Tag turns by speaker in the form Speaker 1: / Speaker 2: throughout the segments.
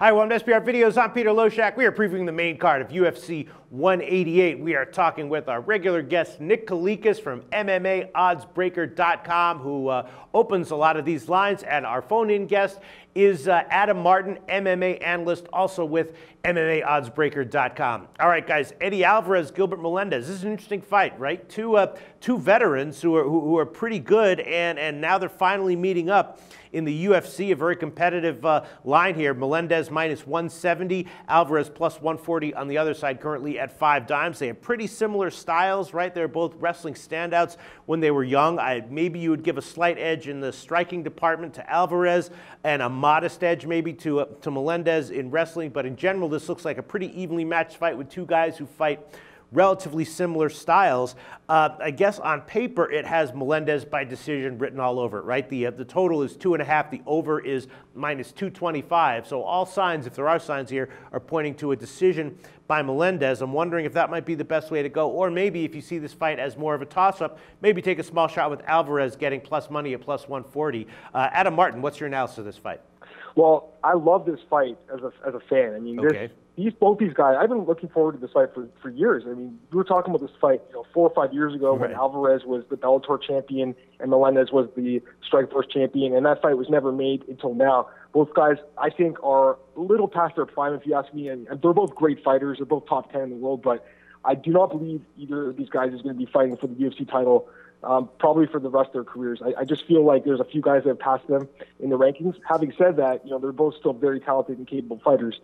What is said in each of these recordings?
Speaker 1: Hi, welcome to SBR Videos. I'm Peter Loshak. We are previewing the main card of UFC 188. We are talking with our regular guest, Nick Kalikas from MMAOddsBreaker.com, who opens a lot of these lines. And our phone-in guest is Adam Martin, MMA analyst, also with MMAOddsBreaker.com. All right, guys, Eddie Alvarez, Gilbert Melendez. This is an interesting fight, right? Two veterans who are pretty good, and now they're finally meeting up in the UFC, a very competitive line here. Melendez minus 170, Alvarez plus 140 on the other side, currently at 5 dimes. They have pretty similar styles, right? They're both wrestling standouts when they were young. Maybe you would give a slight edge in the striking department to Alvarez and a modest edge maybe to Melendez in wrestling. But in general, this looks like a pretty evenly matched fight with two guys who fight relatively similar styles. I guess on paper it has Melendez by decision written all over it, right? The total is 2.5. The over is minus 225. So all signs, if there are signs here, are pointing to a decision by Melendez. I'm wondering if that might be the best way to go, or maybe if you see this fight as more of a toss-up, maybe take a small shot with Alvarez getting plus money at plus 140. Adam Martin, what's your analysis of this fight?
Speaker 2: Well, I love this fight as a fan. I mean, both these guys, I've been looking forward to this fight for years. I mean, we were talking about this fight 4 or 5 years ago when Alvarez was the Bellator champion and Melendez was the Strikeforce champion, and that fight was never made until now. Both guys, I think, are a little past their prime, if you ask me, and they're both great fighters. They're both top 10 in the world, but I do not believe either of these guys is going to be fighting for the UFC title probably for the rest of their careers. I just feel like there's a few guys that have passed them in the rankings. Having said that, they're both still very talented and capable fighters.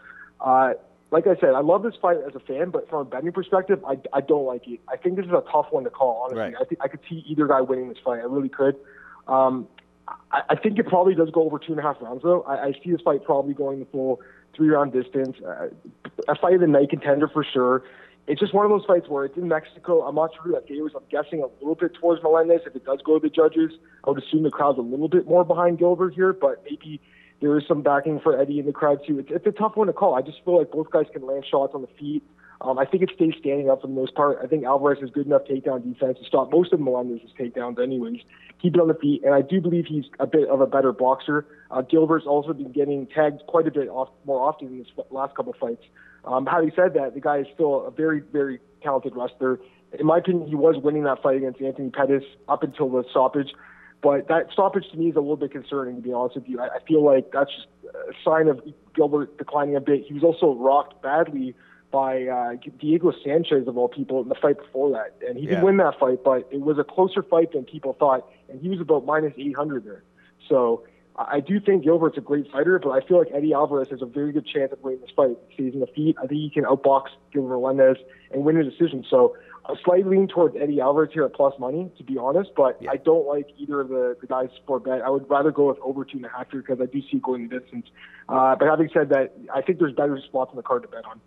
Speaker 2: Like I said, I love this fight as a fan, but from a betting perspective, I don't like it. I think this is a tough one to call, honestly. Right. I could see either guy winning this fight. I really could. I think it probably does go over 2.5 rounds, though. I see this fight probably going the full 3-round distance. A fight of the night contender for sure. It's just one of those fights where it's in Mexico. I'm not sure who that favors. I'm guessing a little bit towards Melendez. If it does go to the judges, I would assume the crowd's a little bit more behind Gilbert here, but maybe there is some backing for Eddie in the crowd, too. It's a tough one to call. I just feel like both guys can land shots on the feet. I think it stays standing up for the most part. I think Alvarez has good enough takedown defense to stop most of Melendez's takedowns anyways. Keep it on the feet, and I do believe he's a bit of a better boxer. Gilbert's also been getting tagged quite a bit more often in his last couple of fights. Having said that, the guy is still a very, very talented wrestler. In my opinion, he was winning that fight against Anthony Pettis up until the stoppage. But that stoppage to me is a little bit concerning, to be honest with you. I feel like that's just a sign of Gilbert declining a bit. He was also rocked badly by Diego Sanchez, of all people, in the fight before that. And he did win that fight, but it was a closer fight than people thought, and he was about minus 800 there. So I do think Gilbert's a great fighter, but I feel like Eddie Alvarez has a very good chance of winning this fight. If he's in the feet, I think he can outbox Gilbert Melendez and win a decision. So I'm slightly leaning towards Eddie Alvarez here at plus money, to be honest, but I don't like either of the guys for a bet. I would rather go with over 2.5 here because I do see it going the distance. But having said that, I think there's better spots on the card to bet on.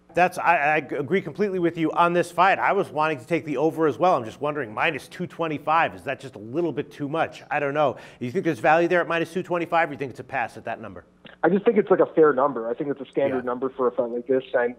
Speaker 1: I agree completely with you on this fight. I was wanting to take the over as well. I'm just wondering, minus 225, is that just a little bit too much? I don't know. Do you think there's value there at minus 225, or do you think it's a pass at that number?
Speaker 2: I just think it's like a fair number. I think it's a standard number for a fight like this. And,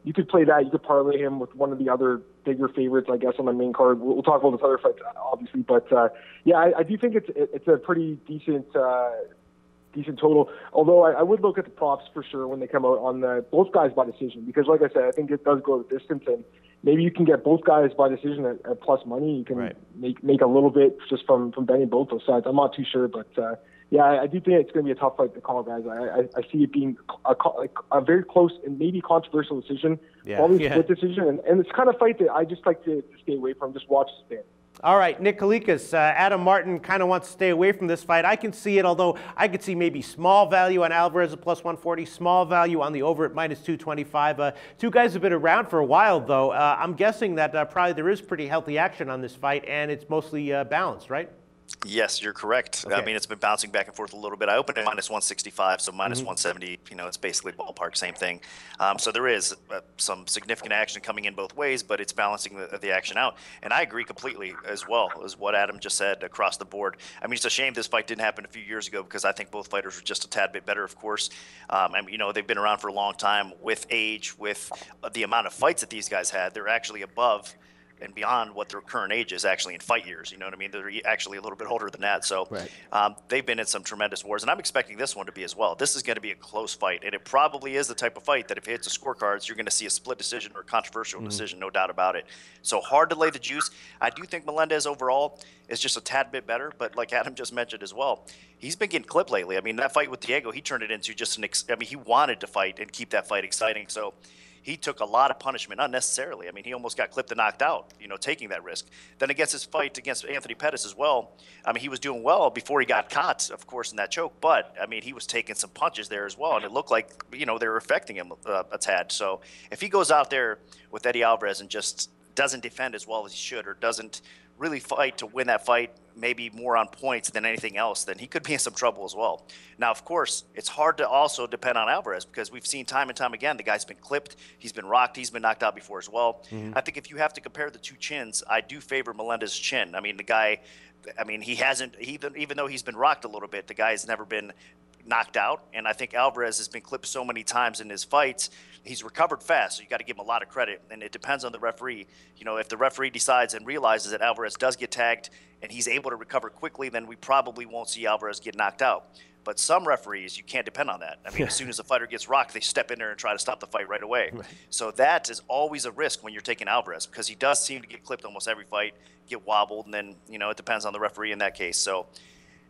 Speaker 2: you could play that. You could parlay him with one of the other bigger favorites, I guess, on the main card. We'll talk about this other fights, obviously. But, I do think it's a pretty decent total. Although I would look at the props for sure when they come out on both guys by decision. Because, like I said, I think it does go the distance. And maybe you can get both guys by decision at plus money. You can make a little bit just from betting both those sides. I'm not too sure, but I do think it's going to be a tough fight to call, guys. I see it being a very close and maybe controversial decision, probably split decision, and it's kind of fight that I just like to stay away from. Just watch the stand.
Speaker 1: All right, Nick Kalikas, Adam Martin kind of wants to stay away from this fight. I can see it, although I could see maybe small value on Alvarez at plus 140, small value on the over at minus 225. Two guys have been around for a while, though. I'm guessing that probably there is pretty healthy action on this fight, and it's mostly balanced, right?
Speaker 3: Yes, you're correct. Okay. I mean, it's been bouncing back and forth a little bit. I opened at minus 165, so minus 170, it's basically ballpark, same thing. So there is some significant action coming in both ways, but it's balancing the action out. And I agree completely as well as what Adam just said across the board. I mean, it's a shame this fight didn't happen a few years ago because I think both fighters were just a tad bit better, of course. They've been around for a long time with age, with the amount of fights that these guys had. They're actually above and beyond what their current age is actually in fight years. You know what I mean? They're actually a little bit older than that. So they've been in some tremendous wars, and I'm expecting this one to be as well. This is going to be a close fight, and it probably is the type of fight that if it hits the scorecards, you're going to see a split decision or a controversial decision, no doubt about it. So hard to lay the juice. I do think Melendez overall is just a tad bit better, but like Adam just mentioned as well, he's been getting clipped lately. I mean, that fight with Diego, he turned it into just he wanted to fight and keep that fight exciting. So he took a lot of punishment unnecessarily. I mean, he almost got clipped and knocked out, taking that risk. Then against his fight against Anthony Pettis as well, I mean, he was doing well before he got caught, of course, in that choke. But, I mean, he was taking some punches there as well, and it looked like, they were affecting him a tad. So if he goes out there with Eddie Alvarez and just doesn't defend as well as he should, or doesn't really fight to win that fight, maybe more on points than anything else, then he could be in some trouble as well. Now, of course, it's hard to also depend on Alvarez because we've seen time and time again, the guy's been clipped, he's been rocked, he's been knocked out before as well. I think if you have to compare the two chins, I do favor Melendez's chin. I mean, the guy, he hasn't, even though he's been rocked a little bit, the guy's never been knocked out, and I think Alvarez has been clipped so many times in his fights. He's recovered fast, so you got to give him a lot of credit, and it depends on the referee. If the referee decides and realizes that Alvarez does get tagged and he's able to recover quickly, then we probably won't see Alvarez get knocked out. But some referees, you can't depend on that. I mean, as soon as the fighter gets rocked, they step in there and try to stop the fight right away. So that is always a risk when you're taking Alvarez, because he does seem to get clipped almost every fight, get wobbled, and then, it depends on the referee in that case. So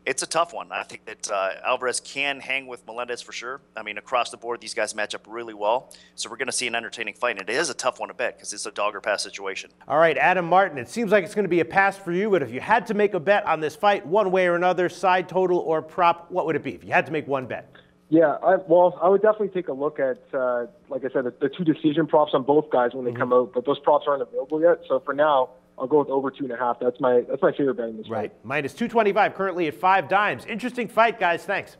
Speaker 3: it's a tough one. I think that Alvarez can hang with Melendez for sure. I mean, across the board, these guys match up really well. So we're going to see an entertaining fight. And it is a tough one to bet because it's a dog or pass situation.
Speaker 1: All right, Adam Martin, it seems like it's going to be a pass for you. But if you had to make a bet on this fight one way or another, side total or prop, what would it be if you had to make one bet?
Speaker 2: Yeah, I would definitely take a look at, like I said, the two decision props on both guys when they come out. But those props aren't available yet. So for now, I'll go with over 2.5. That's my favorite bet in this fight.
Speaker 1: Minus 225 currently at 5 dimes. Interesting fight, guys. Thanks.